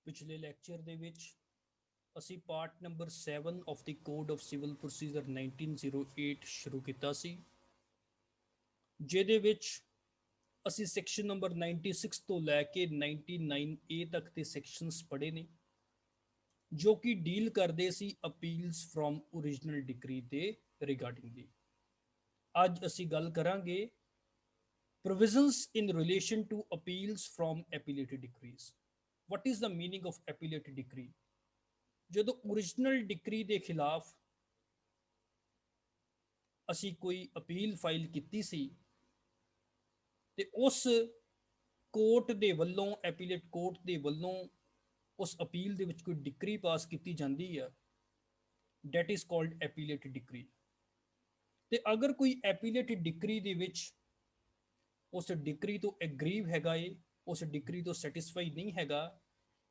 ਪਿਛਲੇ ਲੈਕਚਰ ਦੇ ਵਿੱਚ ਅਸੀਂ part number 7 of the code of civil procedure 1908 ਸ਼ੁਰੂ ਕੀਤਾ ਸੀ, ਜਿਹਦੇ ਵਿੱਚ ਅਸੀਂ ਸੈਕਸ਼ਨ ਨੰਬਰ 96 ਤੋਂ ਲੈ ਕੇ 99A ਤੱਕ ਦੇ ਸੈਕਸ਼ਨਸ ਪੜ੍ਹੇ ਨੇ, ਜੋ ਕਿ ਡੀਲ ਕਰਦੇ ਸੀ ਅਪੀਲਸ ਫਰੋਮ ਓਰੀਜਨਲ ਡਿਕਰੀ ਦੇ ਰਿਗਾਰਡਿੰਗ ਦੀ। ਅੱਜ ਅਸੀਂ ਗੱਲ ਕਰਾਂਗੇ provisions in relation to appeals from appellated decrees. What is the meaning of appellated decree? ਜਦੋਂ ਓਰੀਜਨਲ ਡਿਕਰੀ ਦੇ ਖਿਲਾਫ ਅਸੀਂ ਕੋਈ ਅਪੀਲ ਫਾਈਲ ਕੀਤੀ ਸੀ ਤੇ ਉਸ ਕੋਰਟ ਦੇ ਵੱਲੋਂ, ਐਪੀਲੇਟ ਕੋਰਟ ਦੇ ਵੱਲੋਂ ਉਸ ਅਪੀਲ ਦੇ ਵਿੱਚ ਕੋਈ ਡਿਕਰੀ ਪਾਸ ਕੀਤੀ ਜਾਂਦੀ ਹੈ, ਡੈਟ ਇਜ਼ ਕਾਲਡ ਐਪੀਲੇਟ ਡਿਕਰੀ। ਤੇ ਅਗਰ ਕੋਈ ਐਪੀਲੇਟ ਡਿਕਰੀ ਦੇ ਵਿੱਚ ਉਸ ਡਿਕਰੀ ਤੋਂ ਐਗਰੀਵ ਹੈਗਾ ਏ, ਉਸ ਡਿਕਰੀ ਤੋਂ ਸੈਟੀਸਫਾਈ ਨਹੀਂ ਹੈਗਾ,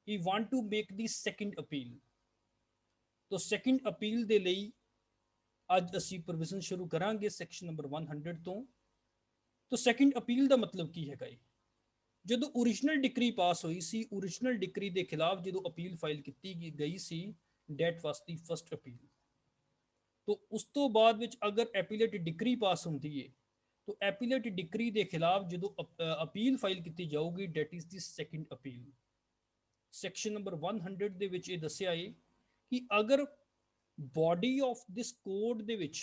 ਹੀ want to make the second appeal. तो ਸੈਕੰਡ ਅਪੀਲ ਦੇ ਲਈ ਅੱਜ ਅਸੀਂ ਪ੍ਰੋਵੀਜ਼ਨ ਸ਼ੁਰੂ ਕਰਾਂਗੇ ਸੈਕਸ਼ਨ ਨੰਬਰ 100 ਤੋਂ। तो ਸੈਕੰਡ ਅਪੀਲ ਦਾ ਮਤਲਬ ਕੀ ਹੈਗਾ ਏ? ਜਦੋਂ ਓਰੀਜਨਲ ਡਿਕਰੀ ਪਾਸ ਹੋਈ ਸੀ, ਓਰੀਜਨਲ ਡਿਕਰੀ ਦੇ ਖਿਲਾਫ ਜਦੋਂ ਅਪੀਲ ਫਾਈਲ ਕੀਤੀ ਗਈ ਸੀ, that was the first appeal. तो ਉਸ ਤੋਂ ਬਾਅਦ ਵਿੱਚ ਅਗਰ ਐਪੀਲੇਟ ਡਿਕਰੀ ਪਾਸ ਹੁੰਦੀ ਏ, तो ਐਪੀਲੇਟ ਡਿਕਰੀ ਦੇ ਖਿਲਾਫ ਜਦੋਂ ਅਪੀਲ ਫਾਈਲ ਕੀਤੀ ਜਾਊਗੀ, that is the second appeal. Section number 100 ਦੇ ਵਿੱਚ ਇਹ ਦੱਸਿਆ ਏ ਕਿ ਅਗਰ ਬੋਡੀ ਆਫ ਦਿਸ ਕੋਡ ਦੇ ਵਿੱਚ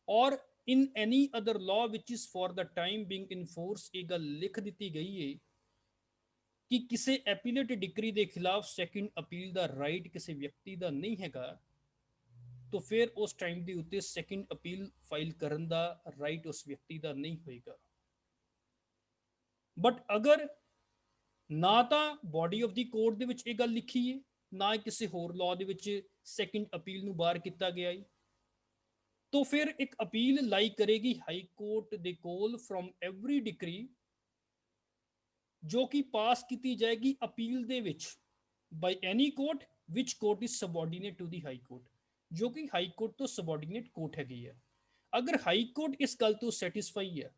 ਔਰ in any other law which is for the time being in force ਇਹ ਗੱਲ ਲਿਖ ਦਿੱਤੀ ਗਈ ਹੈ ਕਿ ਕਿਸੇ ਐਪੀਲੇਟ ਡਿਕਰੀ ਦੇ ਖਿਲਾਫ ਸੈਕੰਡ ਅਪੀਲ ਦਾ ਰਾਈਟ ਕਿਸੇ ਵਿਅਕਤੀ ਦਾ ਨਹੀਂ ਹੈਗਾ, तो ਫਿਰ ਉਸ ਟਾਈਮ ਦੇ ਉੱਤੇ ਸੈਕੰਡ ਅਪੀਲ ਫਾਈਲ ਕਰਨ ਦਾ ਰਾਈਟ ਉਸ ਵਿਅਕਤੀ ਦਾ ਨਹੀਂ ਹੋਏਗਾ। ਬਟ ਅਗਰ ਨਾ ਤਾਂ ਬੋਡੀ ਆਫ ਦੀ ਕੋਡ ਦੇ ਵਿੱਚ ਇਹ ਗੱਲ ਲਿਖੀ ਹੈ, ਨਾ ਕਿਸੇ ਹੋਰ ਲਾਅ ਦੇ ਵਿੱਚ ਸੈਕੰਡ ਅਪੀਲ ਨੂੰ ਬਾਹਰ ਕੀਤਾ ਗਿਆ ਹੈ, तो फिर एक अपील लाई करेगी हाई कोर्ट दे कोल फ्रॉम एवरी डिक्री जो कि पास की जाएगी अपील दे विच by any court which court is subordinate to the high court, जो कि हाई कोर्ट तो सबऑर्डिनेट कोर्ट हैगी है। अगर हाई कोर्ट इस गल तो सैटिस्फाई है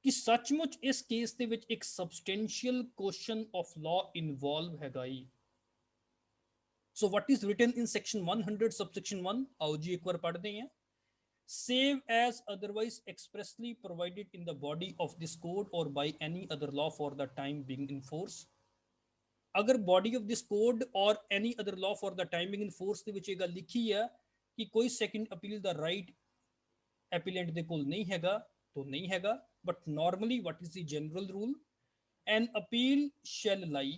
कि सचमुच इस केस दे विच एक substantial question of law involve हैगा ही। So what is written in section 100 subsection 1, आओ जी एक बार पढ़ते हैं। Save as otherwise expressly provided in the body of this code or by any other law for the time being in force। अगर body of this code और any other law for the time being in force ਦੇ ਵਿੱਚ ਇਹ ਗੱਲ ਲਿਖੀ ਹੈ ਕਿ ਕੋਈ second appeal ਦਾ right appellant ਦੇ ਕੋਲ ਨਹੀਂ ਹੈਗਾ, तो नहीं हैगा। but normally what is the general rule? an appeal shall lie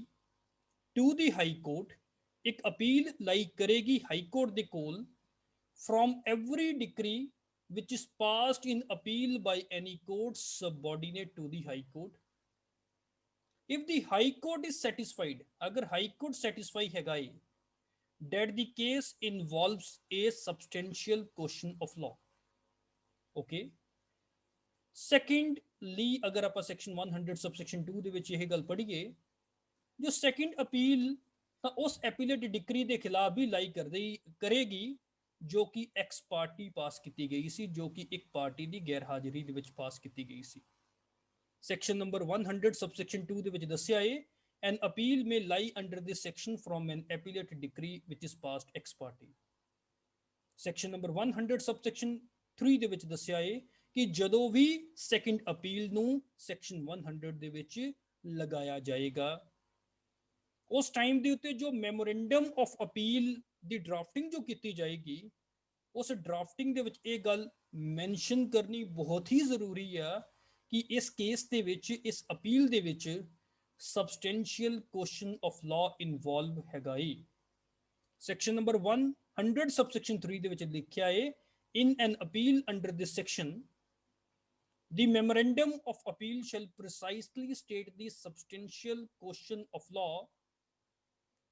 to the high court, ਇੱਕ appeal lie ਕਰੇਗੀ high court ਦੇ ਕੋਲ from every decree which is passed in appeal by any court subordinate to the high court। if the high court is satisfied, agar high court satisfy हैगा है that the case involves a substantial question of law। okay, secondly अगर आप section 100 subsection 2 ਦੇ ਵਿੱਚ ਇਹ ਗੱਲ ਪੜ੍ਹੀਏ, ਜੋ second appeal ਤਾਂ ਉਸ appellate decree ਦੇ ਖਿਲਾਫ ਵੀ ਲਾਈ ਕਰੇਗੀ ਜੋ ਕਿ ਐਕਸ ਪਾਰਟੀ ਪਾਸ ਕੀਤੀ ਗਈ ਸੀ, ਜੋ ਕਿ ਇੱਕ ਪਾਰਟੀ ਦੀ ਗੈਰ ਹਾਜ਼ਰੀ ਦੇ ਵਿੱਚ ਪਾਸ ਕੀਤੀ ਗਈ ਸੀ। ਸੈਕਸ਼ਨ ਨੰਬਰ 100 ਸਬਸੈਕਸ਼ਨ 2 ਦੇ ਵਿੱਚ ਦੱਸਿਆ ਹੈ ਐਨ appeal may lie under this section from an appellate decree which is passed ex parte. Section number 100 subsection 3 ਦੇ ਵਿੱਚ ਦੱਸਿਆ ਹੈ ਕਿ ਜਦੋਂ ਵੀ ਸੈਕੰਡ ਅਪੀਲ ਨੂੰ ਸੈਕਸ਼ਨ 100 ਦੇ ਵਿੱਚ ਲਗਾਇਆ ਜਾਏਗਾ, ਉਸ ਟਾਈਮ ਦੇ ਉੱਤੇ ਜੋ memorandum of appeal the drafting ਜੋ ਕੀਤੀ ਜਾਏਗੀ, ਉਸ ਡਰਾਫਟਿੰਗ ਦੇ ਵਿੱਚ ਇਹ ਗੱਲ ਮੈਂਸ਼ਨ ਕਰਨੀ ਬਹੁਤ ਹੀ ਜ਼ਰੂਰੀ ਆ ਕਿ ਇਸ ਕੇਸ ਦੇ ਵਿੱਚ, ਇਸ ਅਪੀਲ ਦੇ ਵਿੱਚ substantial question of law involve ਹੈਗਾ ਹੀ। ਸੈਕਸ਼ਨ ਨੰਬਰ 100 ਸਬਸੈਕਸ਼ਨ 3 ਦੇ ਵਿੱਚ ਲਿਖਿਆ ਹੈ in an appeal under this section the memorandum of appeal shall precisely state the substantial question of law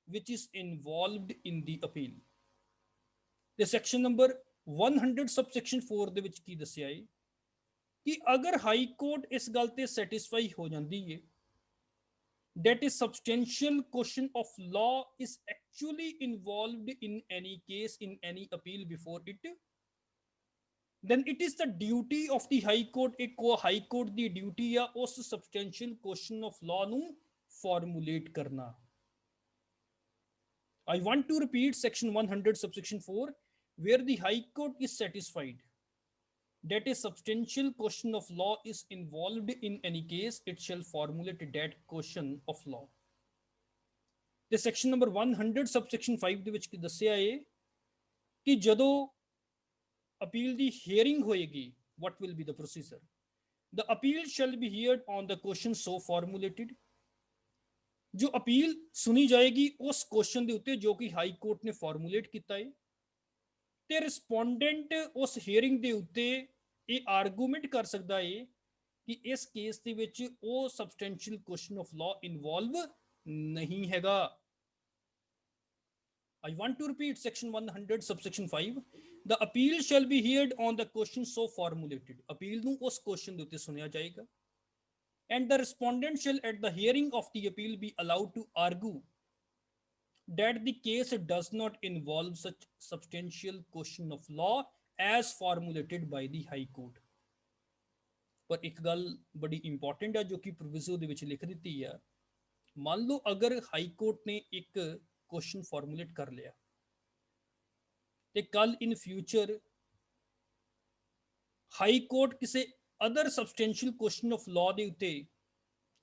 which is involved in the appeal। ਤੇ section number 100 subsection 4 ਦੇ ਵਿੱਚ ਕੀ ਦੱਸਿਆ ਹੈ ਕਿ ਅਗਰ ਹਾਈ ਕੋਰਟ ਇਸ ਗੱਲ ਤੇ ਸੈਟੀਸਫਾਈ ਹੋ ਜਾਂਦੀ ਹੈ that is substantial question of law is actually involved in any case, in any appeal before it, then it is the duty of the high court, ਇੱਕ ਹਾਈ ਕੋਰਟ ਦੀ duty ਆ ਉਸ substantial question of law ਨੂੰ formulate ਕਰਨਾ। I want to repeat section 100 subsection 4, where the High Court is satisfied that a substantial question of law is involved in any case, it shall formulate that question of law. ਤੇ section number 100 subsection 5 ਦੇ ਵਿੱਚ ਕੀ ਦੱਸਿਆ ਹੈ ਕਿ ਜਦੋਂ appeal ਦੀ hearing ਹੋਏਗੀ, what will be the procedure? The appeal shall be heard on the question so formulated. ਜੋ appeal ਸੁਣੀ ਜਾਏਗੀ ਉਸ ਕੁਐਸਚਨ ਦੇ ਉੱਤੇ ਜੋ ਕਿ ਹਾਈ ਕੋਰਟ ਨੇ ਫਾਰਮੂਲੇਟ ਕੀਤਾ ਹੈ, ਤੇ ਰਿਸਪੋਂਡੈਂਟ ਉਸ ਹੀਅਰਿੰਗ ਦੇ ਉੱਤੇ ਇਹ ਆਰਗੂਮੈਂਟ ਕਰ ਸਕਦਾ ਹੈ ਕਿ ਇਸ ਕੇਸ ਦੇ ਵਿੱਚ ਉਹ substantial question of law involve ਨਹੀਂ ਹੈਗਾ। I want to repeat section 100 subsection 5, the appeal shall be heard on the question so formulated. Appeal ਨੂੰ ਉਸ ਕੁਐਸਚਨ ਦੇ ਉੱਤੇ ਸੁਣਿਆ ਜਾਏਗਾ, and the respondent shall at the hearing of the appeal be allowed to argue that the case does not involve such substantial question of law as formulated by the high court. ਪਰ ਇੱਕ ਗੱਲ ਬੜੀ important ਹੈ ਜੋ ਕਿ ਪ੍ਰੋਵਿਜ਼ੋ ਦੇ ਵਿੱਚ ਲਿਖ ਦਿੱਤੀ ਹੈ, ਮੰਨ ਲਓ ਅਗਰ ਹਾਈ ਕੋਰਟ ਨੇ ਇੱਕ ਕੁਐਸਚਨ ਫਾਰਮੂਲੇਟ ਕਰ ਲਿਆ ਤੇ ਕੱਲ ਇਨ ਫਿਊਚਰ ਹਾਈ ਕੋਰਟ ਕਿਸੇ other substantial question of law ਦੇ ਉੱਤੇ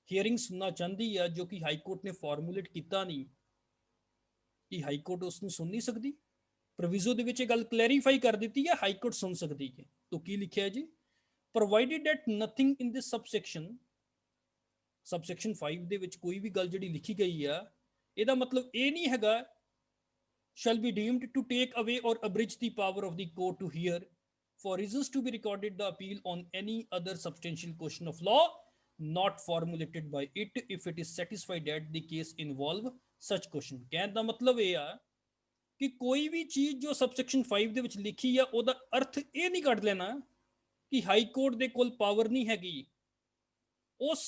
ਹੀਅਰਿੰਗ ਸੁਣਨਾ ਚਾਹੁੰਦੀ ਹੈ ਜੋ ਕਿ ਹਾਈ ਕੋਰਟ ਨੇ ਫਾਰਮੂਲੇਟ ਕੀਤਾ ਨਹੀਂ, ਕਿ ਹਾਈ ਕੋਰਟ ਉਸ ਨੂੰ ਸੁਣ ਨਹੀਂ ਸਕਦੀ? ਪ੍ਰੋਵਿਜ਼ੋ ਦੇ ਵਿੱਚ ਇਹ ਗੱਲ ਕਲੈਰੀਫਾਈ ਕਰ ਦਿੱਤੀ ਹੈ, ਹਾਈ ਕੋਰਟ ਸੁਣ ਸਕਦੀ ਹੈ। ਤਾਂ ਕੀ ਲਿਖਿਆ ਜੀ? Provided that nothing in this subsection 5 ਦੇ ਵਿੱਚ ਕੋਈ ਵੀ ਗੱਲ ਜਿਹੜੀ ਲਿਖੀ ਗਈ ਆ, ਇਹਦਾ ਮਤਲਬ ਇਹ ਨਹੀਂ ਹੈਗਾ shall be deemed to take away or abridge the power of the court to hear for reasons to be recorded the appeal on any other substantial question of law not formulated by it if it is satisfied that the case involve such question। ਕਹਿਣ ਦਾ ਮਤਲਬ ਇਹ ਆ ਕਿ ਕੋਈ ਵੀ ਚੀਜ਼ ਜੋ subsection 5 ਦੇ ਵਿੱਚ ਲਿਖੀ ਆ ਉਹਦਾ ਅਰਥ ਇਹ ਨਹੀਂ ਕੱਢ ਲੈਣਾ ਕਿ ਹਾਈ ਕੋਰਟ ਦੇ ਕੋਲ ਪਾਵਰ ਨਹੀਂ ਹੈਗੀ ਉਸ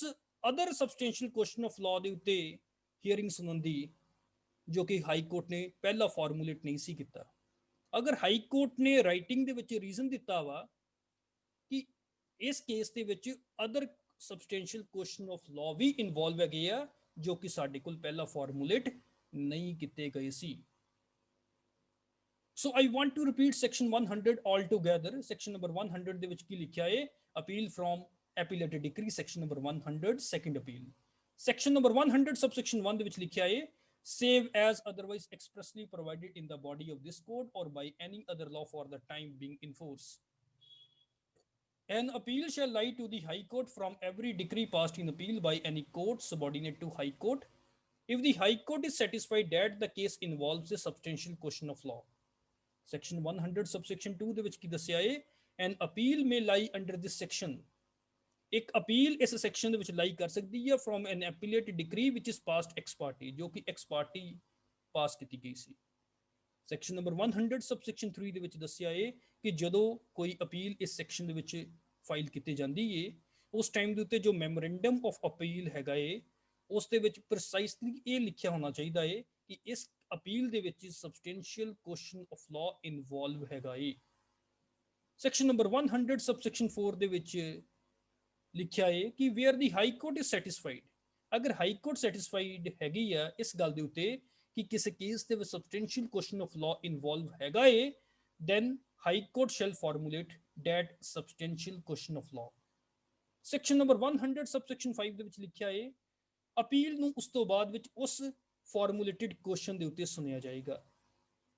other substantial question of law ਦੇ ਉੱਤੇ ਹੀਅਰਿੰਗ ਸੁਣਨ ਦੀ ਜੋ ਕਿ ਹਾਈ ਕੋਰਟ ਨੇ ਪਹਿਲਾਂ ਫਾਰਮੂਲੇਟ ਨਹੀਂ ਸੀ ਕੀਤਾ। ਅਗਰ ਹਾਈ ਕੋਰਟ ਨੇ ਰਾਈਟਿੰਗ ਦੇ ਵਿੱਚ ਰੀਜ਼ਨ ਦਿੱਤਾ ਵਾ ਕਿ ਇਸ ਕੇਸ ਦੇ ਵਿੱਚ other substantial question of law ਵੀ ਇਨਵੋਲਵ ਹੈਗੇ ਆ ਜੋ ਕਿ ਸਾਡੇ ਕੋਲ ਪਹਿਲਾਂ ਫਾਰਮੂਲੇਟ ਨਹੀਂ ਕੀਤੇ ਗਏ ਸੀ। So I want to repeat section 100 all together. Section number 100 ਦੇ ਵਿੱਚ ਕੀ ਲਿਖਿਆ ਹੈ? Appeal from appellated decree, section number 100 second appeal. Section number 100 subsection 1 ਦੇ ਵਿੱਚ ਲਿਖਿਆ ਹੈ save as otherwise expressly provided in the body of this code or by any other law for the time being in force. An appeal shall lie to the High Court from every decree passed in appeal by any court subordinate to High Court if the High Court is satisfied that the case involves a substantial question of law. Section 100 subsection 2 ਦੇ ਵਿੱਚ ਕੀ ਦੱਸਿਆ ਹੈ? An appeal may lie under this section. ਇੱਕ appeal ਇਸ section ਦੇ ਵਿੱਚ lie ਕਰ ਸਕਦੀ ਹੈ from an appellate decree which is passed ex parte, ਜੋ ਕਿ ਐਕਸ ਪਾਰਟੀ ਪਾਸ ਕੀਤੀ ਗਈ ਸੀ। ਸੈਕਸ਼ਨ ਨੰਬਰ 100 ਸਬਸੈਕਸ਼ਨ 3 ਦੇ ਵਿੱਚ ਦੱਸਿਆ ਹੈ ਕਿ ਜਦੋਂ ਕੋਈ ਅਪੀਲ ਇਸ ਸੈਕਸ਼ਨ ਦੇ ਵਿੱਚ ਫਾਈਲ ਕੀਤੀ ਜਾਂਦੀ ਹੈ ਉਸ ਟਾਈਮ ਦੇ ਉੱਤੇ ਜੋ ਮੈਮੋਰੈਂਡਮ ਆਫ ਅਪੀਲ ਹੈਗਾ ਹੈ ਉਸ ਦੇ ਵਿੱਚ ਪ੍ਰੀਸਾਈਸਲੀ ਇਹ ਲਿਖਿਆ ਹੋਣਾ ਚਾਹੀਦਾ ਹੈ ਕਿ ਇਸ ਅਪੀਲ ਦੇ ਵਿੱਚ substantial question of law involve ਹੈਗਾ ਹੈ। ਸੈਕਸ਼ਨ ਨੰਬਰ 100 ਸਬਸੈਕਸ਼ਨ 4 ਦੇ ਵਿੱਚ ਲਿਖਿਆ ਹੈ ਕਿ wear the high court is satisfied, ਅਗਰ ਹਾਈ ਕੋਰਟ ਸੈਟੀਸਫਾਈਡ ਹੈਗੀ ਆ ਇਸ ਗੱਲ ਦੇ ਉੱਤੇ ਕਿ ਕਿਸੇ ਕੇਸ ਦੇ ਵਿੱਚ substantial question of law involve ਹੈਗਾ ਹੈ, then High Court shall formulate that substantial question of law. Section number 100 subsection 5 ਦੇ ਵਿੱਚ ਲਿਖਿਆ ਹੈ ਅਪੀਲ ਨੂੰ ਉਸ ਤੋਂ ਬਾਅਦ ਵਿੱਚ ਉਸ ਫਾਰਮੂਲੇਟਡ ਕੁਐਸਚਨ ਦੇ ਉੱਤੇ ਸੁਣਿਆ ਜਾਏਗਾ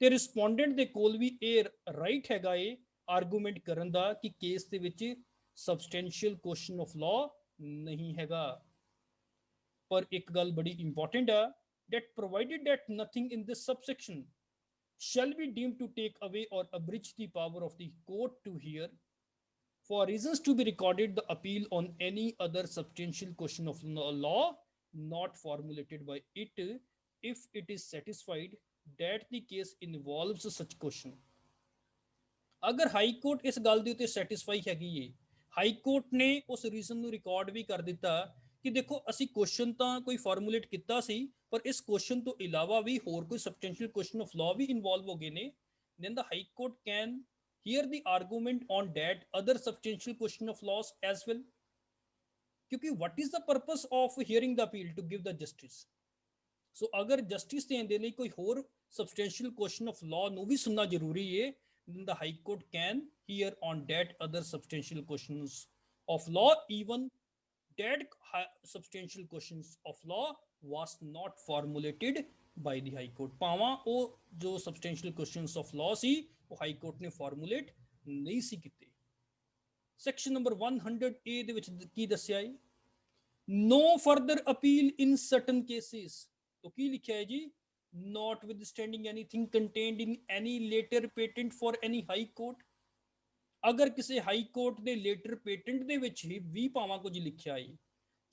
ਤੇ ਰਿਸਪੋਂਡੈਂਟ ਦੇ ਕੋਲ ਵੀ ਇਹ ਰਾਈਟ ਹੈਗਾ ਹੈ ਆਰਗੂਮੈਂਟ ਕਰਨ ਦਾ ਕਿ ਕੇਸ ਦੇ ਵਿੱਚ ਸਬਸਟੈਂਸ਼ੀਅਲ ਕੁਐਸਚਨ ਆਫ ਲਾਅ ਨਹੀਂ ਹੈਗਾ। ਪਰ ਇੱਕ ਗੱਲ ਬੜੀ ਇੰਪੋਰਟੈਂਟ ਹੈ that provided that nothing in this subsection shall be deemed to take away or abridge the power of the court to hear for reasons to be recorded the appeal on any other substantial question of law not formulated by it if it is satisfied that the case involves such question। ਅਗਰ high court ਇਸ ਗੱਲ ਦੇ ਉੱਤੇ satisfy ਹੈਗੀ ਏ, high court ਨੇ ਉਸ reason ਨੂੰ record ਵੀ ਕਰ ਦਿੱਤਾ ਕਿ ਦੇਖੋ ਅਸੀਂ ਕੁਐਸਚਨ ਤਾਂ ਕੋਈ ਫਾਰਮੂਲੇਟ ਕੀਤਾ ਸੀ ਪਰ ਇਸ ਕੁਐਸਚਨ ਤੋਂ ਇਲਾਵਾ ਵੀ ਹੋਰ ਕੋਈ ਸਬਸਟੈਂਸ਼ੀਅਲ ਕੁਐਸਚਨ ਆਫ ਲਾਅ ਵੀ ਇਨਵੋਲਵ ਹੋ ਗਏ ਨੇ, then the high court can hear the argument on that other substantial question of laws as well, क्योंकि what is the purpose of hearing the appeal? To give the justice. ਸੋ ਅਗਰ justice ਦੇਣ ਦੇ ਲਈ ਕੋਈ ਹੋਰ ਸਬਸਟੈਂਸ਼ੀਅਲ ਕੁਐਸਚਨ ਆਫ ਲਾਅ ਨੂੰ ਵੀ ਸੁਣਨਾ ਜ਼ਰੂਰੀ ਹੈ, then the high court can hear on that other substantial questions of law, even that substantial questions of law was not formulated by the high court, ਭਾਵਾਂ ਉਹ ਜੋ substantial questions of law ਸੀ ਉਹ high court ਨੇ formulate ਨਹੀਂ ਸੀ ਕੀਤੇ। Section number 100A ਦੇ ਵਿੱਚ ਕੀ ਦੱਸਿਆ ਹੈ? no further appeal in certain cases, तो की लिखा है जी? notwithstanding anything contained in any later patent for any high court, ਅਗਰ ਕਿਸੇ ਹਾਈ ਕੋਰਟ ਦੇ ਲੇਟਰ ਪੇਟੈਂਟ ਦੇ ਵਿੱਚ ਹੀ ਵੀ ਭਾਵਾਂ ਕੁਝ ਲਿਖਿਆ ਹੈ,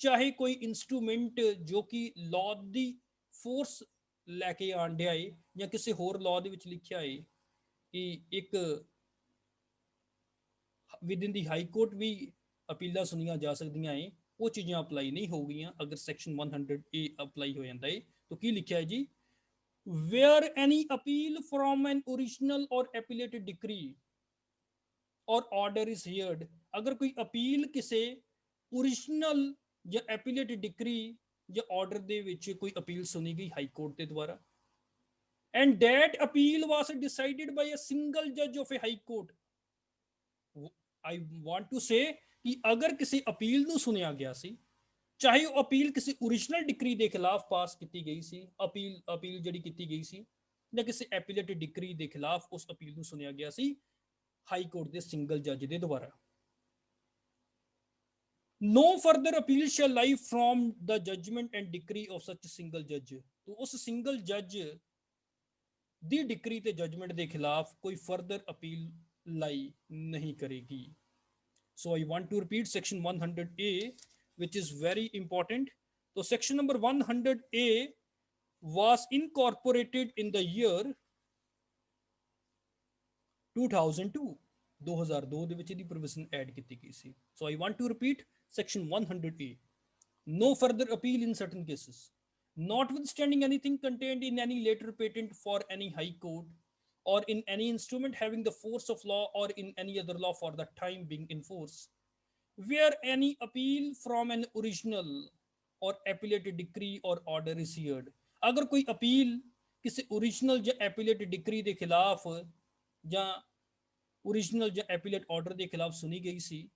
ਚਾਹੇ ਕੋਈ ਇਨਸਟਰੂਮੈਂਟ ਜੋ ਕਿ ਲਾਅ ਦੀ ਫੋਰਸ ਲੈ ਕੇ ਆਣ ਡਿਆ ਹੈ, ਜਾਂ ਕਿਸੇ ਹੋਰ ਲਾਅ ਦੇ ਵਿੱਚ ਲਿਖਿਆ ਹੈ ਕਿ ਇੱਕ ਵਿਦਿਨ ਦੀ ਹਾਈ ਕੋਰਟ ਵੀ ਅਪੀਲਾਂ ਸੁਣੀਆਂ ਜਾ ਸਕਦੀਆਂ ਹੈ, ਉਹ ਚੀਜ਼ਾਂ ਅਪਲਾਈ ਨਹੀਂ ਹੋਊਗੀਆਂ ਅਗਰ ਸੈਕਸ਼ਨ 100A ਅਪਲਾਈ ਹੋ ਜਾਂਦਾ ਹੈ। ਤਾਂ ਕੀ ਲਿਖਿਆ ਹੈ ਜੀ? where any appeal from an original or appellated decree or order is heard, ਅਗਰ ਕੋਈ ਅਪੀਲ ਕਿਸੇ ਓਰੀਜਨਲ ਜਾਂ ਐਪੀਲੇਟਡ ਡਿਕਰੀ ਜਾਂ ਆਰਡਰ ਦੇ ਵਿੱਚ ਕੋਈ ਅਪੀਲ ਸੁਣੀ ਗਈ ਹਾਈ ਕੋਰਟ ਦੇ ਦੁਆਰਾ, and that appeal was decided by a single judge of a high court, I want to say ਕਿ ਅਗਰ ਕਿਸੇ ਅਪੀਲ ਨੂੰ ਸੁਣਿਆ ਗਿਆ ਸੀ, ਚਾਹੇ ਉਹ ਅਪੀਲ ਕਿਸੇ ਓਰੀਜਨਲ ਡਿਕਰੀ ਦੇ ਖਿਲਾਫ ਪਾਸ ਕੀਤੀ ਗਈ ਸੀ, ਅਪੀਲ ਜਿਹੜੀ ਕੀਤੀ ਗਈ ਸੀ, ਜਾਂ ਕਿਸੇ ਐਪੀਲੇਟਡ ਡਿਕਰੀ ਦੇ ਖਿਲਾਫ ਉਸ ਅਪੀਲ ਨੂੰ ਸੁਣਿਆ ਗਿਆ ਸੀ ਹਾਈ ਕੋਰਟ ਦੇ ਸਿੰਗਲ ਜੱਜ ਦੇ ਦੁਆਰਾ। no further appeal shall lie from the judgment and decree of such single judge, तो उस सिंगल जज ਦੀ ਡਿਕਰੀ ਤੇ ਜਜਮੈਂਟ ਦੇ ਖਿਲਾਫ ਕੋਈ ਫਰਦਰ ਅਪੀਲ ਲਾਈ ਨਹੀਂ ਕਰੇਗੀ। So I want to repeat section 100A, which is very important. So section number 100A was incorporated in the year 2002, 2002 ਦੇ ਵਿੱਚ ਇਹਦੀ ਪ੍ਰੋਵੀਜ਼ਨ ਐਡ ਕੀਤੀ ਗਈ ਸੀ। So I want to repeat section 100A, no further appeal in certain cases, notwithstanding anything contained in any later patent for any high court or in any instrument having the force of law or in any other law for the time being in force, where any appeal from an original or appellated decree or order is heard, ਅਗਰ ਕੋਈ appeal ਕਿਸੇ original ਜਾਂ ਐਪੀਲੇਟਡ decree ਦੇ ਖਿਲਾਫ ਜਾਂ original ਜਾਂ ਐਪੀਲੇਟ order ਦੇ ਖਿਲਾਫ ਸੁਣੀ ਗਈ ਸੀ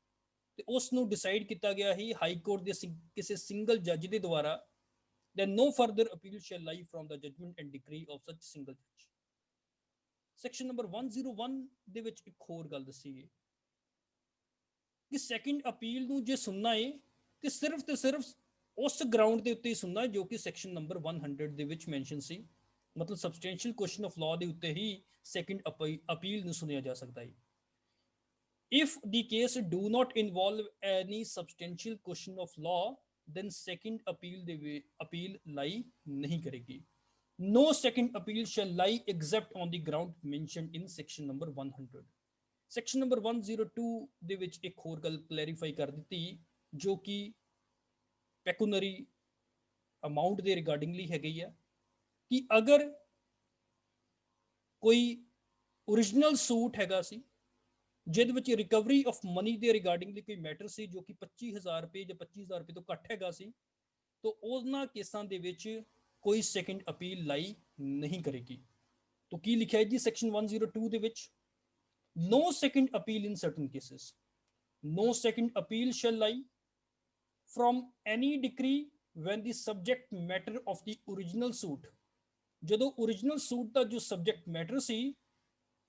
ਤੇ ਉਸ ਨੂੰ ਡਿਸਾਈਡ ਕੀਤਾ ਗਿਆ ਹੀ ਹਾਈ ਕੋਰਟ ਦੇ ਕਿਸੇ ਸਿੰਗਲ ਜੱਜ ਦੇ ਦੁਆਰਾ, then no further appeal shall lie from the judgment and decree of such single judge। Section number 101 ਦੇ ਵਿੱਚ ਇੱਕ ਹੋਰ ਗੱਲ ਦੱਸੀ ਗਈ ਕਿ ਸੈਕੰਡ ਅਪੀਲ ਨੂੰ ਜੇ ਸੁਣਨਾ ਹੈ ਤੇ ਸਿਰਫ ਉਸ ਗਰਾਊਂਡ ਦੇ ਉੱਤੇ ਹੀ ਸੁਣਨਾ ਜੋ ਕਿ ਸੈਕਸ਼ਨ ਨੰਬਰ 100 ਦੇ ਵਿੱਚ ਮੈਂਸ਼ਨ ਸੀ, ਮਤਲਬ ਸਬਸਟੈਂਸ਼ੀਅਲ ਕੁਐਸਚਨ ਆਫ ਲਾਅ ਦੇ ਉੱਤੇ ਹੀ ਸੈਕੰਡ ਅਪੀਲ ਨੂੰ ਸੁਣਿਆ ਜਾ ਸਕਦਾ ਹੈ। if the case do not involve any substantial question of law, then second appeal ਦੇ ਅਪੀਲ ਲਾਈ ਨਹੀਂ ਕਰੇਗੀ। no second appeal shall lie except on the ground mentioned in section number 100। section number 102 ਦੇ ਵਿੱਚ ਇੱਕ ਹੋਰ ਗੱਲ ਕਲੈਰੀਫਾਈ ਕਰ ਦਿੱਤੀ ਜੋ ਕਿ ਪੈਕੂਨਰੀ ਅਮਾਉਂਟ ਦੇ ਰਿਗਾਰਡਿੰਗਲੀ ਹੈਗੀ ਆ ਕਿ ਅਗਰ ਕੋਈ ਓਰੀਜਨਲ ਸੂਟ ਹੈਗਾ ਸੀ ਜਿਹਦੇ ਵਿੱਚ ਰਿਕਵਰੀ ਆਫ ਮਨੀ ਦੇ ਰਿਗਾਰਡਿੰਗਲੀ ਕੋਈ ਮੈਟਰ ਸੀ ਜੋ ਕਿ 25000 ਰੁਪਏ ਜਾਂ 25000 ਰੁਪਏ ਤੋਂ ਘੱਟ ਹੈਗਾ ਸੀ, ਤਾਂ ਉਹਨਾਂ ਕੇਸਾਂ ਦੇ ਵਿੱਚ ਕੋਈ ਸੈਕੰਡ ਅਪੀਲ ਲਾਈ ਨਹੀਂ ਕਰੇਗੀ। तो की लिखा है जी सेक्शन 102 ਦੇ ਵਿੱਚ no second appeal in certain cases, no second appeal shall lie from any decree when the subject matter of the original suit, ਜਦੋਂ original suit ਦਾ ਜੋ subject matter ਸੀ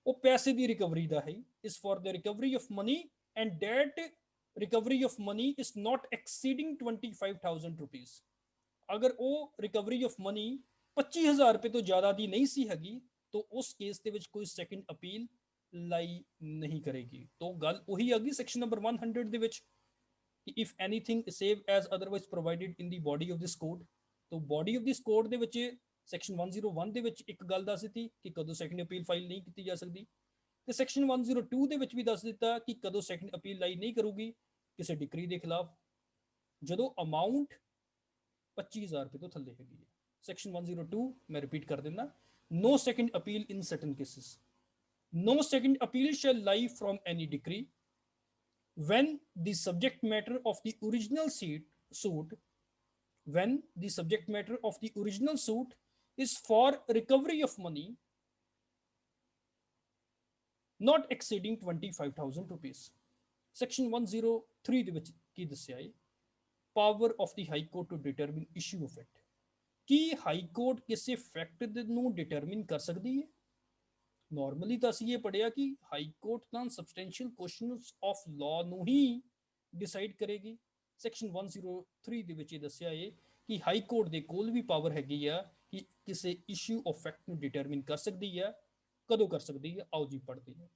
ਉਹ ਪੈਸੇ ਦੀ ਰਿਕਵਰੀ ਦਾ ਹੈ, is for the recovery of money and that recovery of money is not exceeding 25,000 rupees। ਅਗਰ ਉਹ recovery of money 25000 ਰੁਪਏ ਤੋਂ ਜ਼ਿਆਦਾ ਦੀ ਨਹੀਂ ਸੀ ਹੈਗੀ तो उस केस ਦੇ ਵਿੱਚ ਕੋਈ ਸੈਕੰਡ ਅਪੀਲ ਲਾਈ ਨਹੀਂ ਕਰੇਗੀ। तो ਗੱਲ ਉਹੀ ਆ ਗਈ ਸੈਕਸ਼ਨ ਨੰਬਰ 100 ਦੇ ਵਿੱਚ ਕਿ if anything save as otherwise provided in the body of this code, तो body of this code ਦੇ ਵਿੱਚ ਸੈਕਸ਼ਨ 101 ਦੇ ਵਿੱਚ ਇੱਕ ਗੱਲ ਦੱਸ ਦਿੱਤੀ ਕਿ ਕਦੋਂ ਸੈਕੰਡ ਅਪੀਲ ਫਾਈਲ ਨਹੀਂ ਕੀਤੀ ਜਾ ਸਕਦੀ, ਤੇ ਸੈਕਸ਼ਨ 102 ਦੇ ਵਿੱਚ ਵੀ ਦੱਸ ਦਿੱਤਾ ਕਿ ਕਦੋਂ ਸੈਕੰਡ ਅਪੀਲ ਲਾਈ ਨਹੀਂ ਕਰੂਗੀ ਕਿਸੇ ਡਿਕਰੀ ਦੇ ਖਿਲਾਫ ਜਦੋਂ ਅਮਾਉਂਟ 25000 ਰੁਪਏ ਤੋਂ ਥੱਲੇ ਹੈਗੀ ਹੈ। ਸੈਕਸ਼ਨ 102 ਮੈਂ ਰਿਪੀਟ ਕਰ ਦਿੰਦਾ, no second appeal in certain cases, no second appeal shall lie from any decree when the subject matter of the original suit when the subject matter of the original suit is for recovery of money not exceeding 25,000 rupees. Section 103 ਦੇ ਵਿੱਚ ਕੀ ਦੱਸਿਆ ਹੈ? Power of the High Court to determine issue of fact. Ki high court ਕਿਸੇ fact ਨੂੰ determine ਕਰ ਸਕਦੀ ਹੈ? Normally ਤਾਂ ਅਸੀਂ ਇਹ ਪੜਿਆ ਕਿ ਹਾਈ ਕੋਰਟ ਤਾਂ ਸਬਸਟੈਂਸ਼ੀਅਲ ਕੁਐਸਚਨਸ ਆਫ ਲਾਅ ਨੂੰ ਹੀ ਡਿਸਾਈਡ ਕਰੇਗੀ। ਸੈਕਸ਼ਨ 103 ਦੇ ਵਿੱਚ ਇਹ ਦੱਸਿਆ ਹੈ ਕਿ ਹਾਈ ਕੋਰਟ ਦੇ ਕੋਲ ਵੀ ਪਾਵਰ ਹੈਗੀ ਆ ਕਿ ਕਿਸੇ ਇਸ਼ੂ ਆਫ ਫੈਕਟ ਨੂੰ ਡਿਟਰਮਿਨ ਕਰ ਸਕਦੀ ਹੈ। ਕਦੋਂ ਕਰ ਸਕਦੀ ਹੈ? ਆਓ ਜੀ ਪੜ੍ਹਦੇ ਹਾਂ।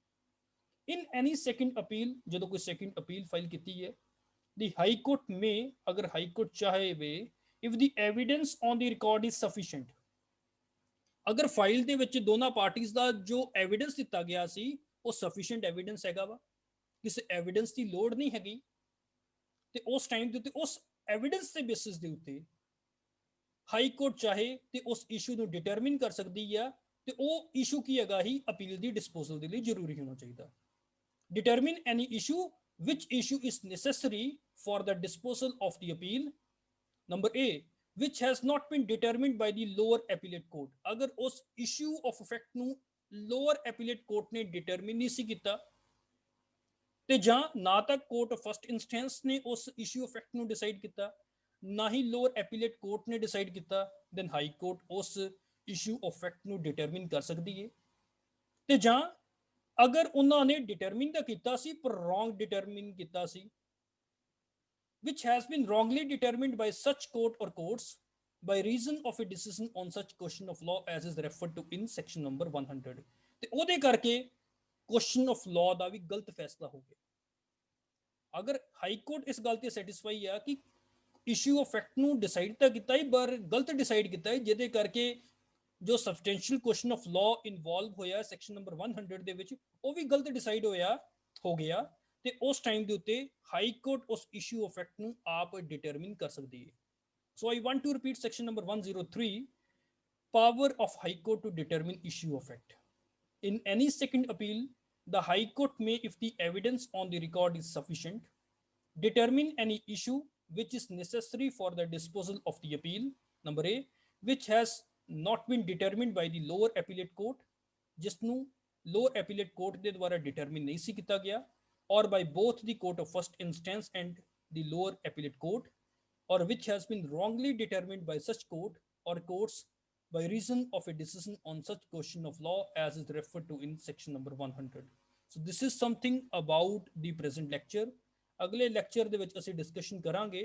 ਇਨ ਐਨੀ ਸੈਕੰਡ ਅਪੀਲ, ਜਦੋਂ ਕੋਈ ਸੈਕੰਡ ਅਪੀਲ ਫਾਈਲ ਕੀਤੀ ਹੈ, ਦੀ ਹਾਈ ਕੋਰਟ ਮੇ, ਅਗਰ ਹਾਈ ਕੋਰਟ ਚਾਹੇ ਵੇ, if the evidence on the record is sufficient, ਅਗਰ ਫਾਈਲ ਦੇ ਵਿੱਚ ਦੋਨਾਂ ਪਾਰਟੀਆਂ ਦਾ ਜੋ ਐਵੀਡੈਂਸ ਦਿੱਤਾ ਗਿਆ ਸੀ ਉਹ ਸਫੀਸ਼ੀਐਂਟ ਐਵੀਡੈਂਸ ਹੈਗਾ ਵਾ, ਕਿਸੇ ਐਵੀਡੈਂਸ ਦੀ ਲੋੜ ਨਹੀਂ ਹੈਗੀ, ਤੇ ਉਸ ਟਾਈਮ ਦੇ ਉੱਤੇ ਉਸ ਐਵੀਡੈਂਸ ਦੇ ਬੇਸਿਸ ਦੇ ਉੱਤੇ ਹਾਈ ਕੋਰਟ ਚਾਹੇ ਤੇ ਉਸ ਇਸ਼ੂ ਨੂੰ ਡਿਟਰਮਿਨ ਕਰ ਸਕਦੀ ਆ, ਤੇ ਉਹ ਇਸ਼ੂ ਕੀ ਹੈਗਾ ਹੀ ਅਪੀਲ ਦੀ ਡਿਸਪੋਜ਼ਲ ਦੇ ਲਈ ਜ਼ਰੂਰੀ ਹੋਣਾ ਚਾਹੀਦਾ। Determine any issue which issue is necessary for the disposal of the appeal. Number A, which has not been determined by the lower appellate court. अगर उस issue of fact ਨੂੰ lower appellate court ਨੇ determine ਨਹੀਂ ਸੀ ਕੀਤਾ, ਤੇ ਜਾਂ ਨਾ ਤਾਂ ਕੋਰਟ ਆਫ ਫਸਟ ਇੰਸਟੈਂਸ ਨੇ ਉਸ ਇਸ਼ੂ ਆਫ ਫੈਕਟ ਨੂੰ ਡਿਸਾਈਡ ਕੀਤਾ, ਨਾ ਹੀ ਲੋਅਰ ਐਪੀਲੇਟ ਕੋਰਟ ਨੇ ਡਿਸਾਈਡ ਕੀਤਾ, ਦੈਨ ਹਾਈ ਕੋਰਟ ਉਸ ਇਸ਼ੂ ਆਫ ਫੈਕਟ ਨੂੰ ਡਿਟਰਮਿਨ ਕਰ ਸਕਦੀ ਹੈ। ਤੇ ਜਾਂ ਅਗਰ ਉਹਨਾਂ ਨੇ ਡਿਟਰਮਿਨ ਤਾਂ ਕੀਤਾ ਸੀ ਪਰ ਰੋਂਗ ਡਿਟਰਮਿਨ ਕੀਤਾ ਸੀ, which has been wrongly determined by such court or courts by reason of a decision on such question of law as is referred to in section number 100, ਤੇ ਉਹਦੇ ਕਰਕੇ ਕੁਐਸਚਨ ਆਫ ਲਾਅ ਦਾ ਵੀ ਗਲਤ ਫੈਸਲਾ ਹੋ ਗਿਆ। ਅਗਰ high court ਇਸ ਗੱਲ ਤੇ ਸੈਟੀਸਫਾਈ ਆ ਕਿ ਇਸ਼ੂ ਆਫ ਫੈਕਟ ਨੂੰ ਡਿਸਾਈਡ ਤਾਂ ਕੀਤਾ ਹੀ ਪਰ ਗਲਤ ਡਿਸਾਈਡ ਕੀਤਾ ਹੈ, ਜਿਹਦੇ ਕਰਕੇ ਜੋ substantial question of law involve ਹੋਇਆ ਸੈਕਸ਼ਨ ਨੰਬਰ 100 ਦੇ ਵਿੱਚ, ਉਹ ਵੀ ਗਲਤ ਡਿਸਾਈਡ ਹੋ ਗਿਆ, ਤੇ ਉਸ ਟਾਈਮ ਦੇ ਉੱਤੇ ਹਾਈ ਕੋਰਟ ਉਸ ਇਸ਼ੂ ਆਫ ਫੈਕਟ ਨੂੰ ਆਪ ਡਿਟਰਮਿਨ ਕਰ ਸਕਦੀ ਹੈ। So I want to repeat section number 103, power of high court to determine issue of fact. In any second appeal, the High Court may, if the evidence on the record is sufficient, determine any issue which is necessary for the disposal of the appeal. Number A, which has not been determined by the lower appellate court, ਜਿਸਨੂੰ lower appellate court ਦੇ ਦੁਆਰਾ determine ਨਹੀਂ ਸੀ ਕੀਤਾ ਗਿਆ, or by both the court of first instance and the lower appellate court, or which has been wrongly determined by such court or courts by reason of a decision on such question of law as is referred to in section number 100. So this is something about the present lecture. ਅਗਲੇ lecture ਦੇ ਵਿੱਚ ਅਸੀਂ discussion ਕਰਾਂਗੇ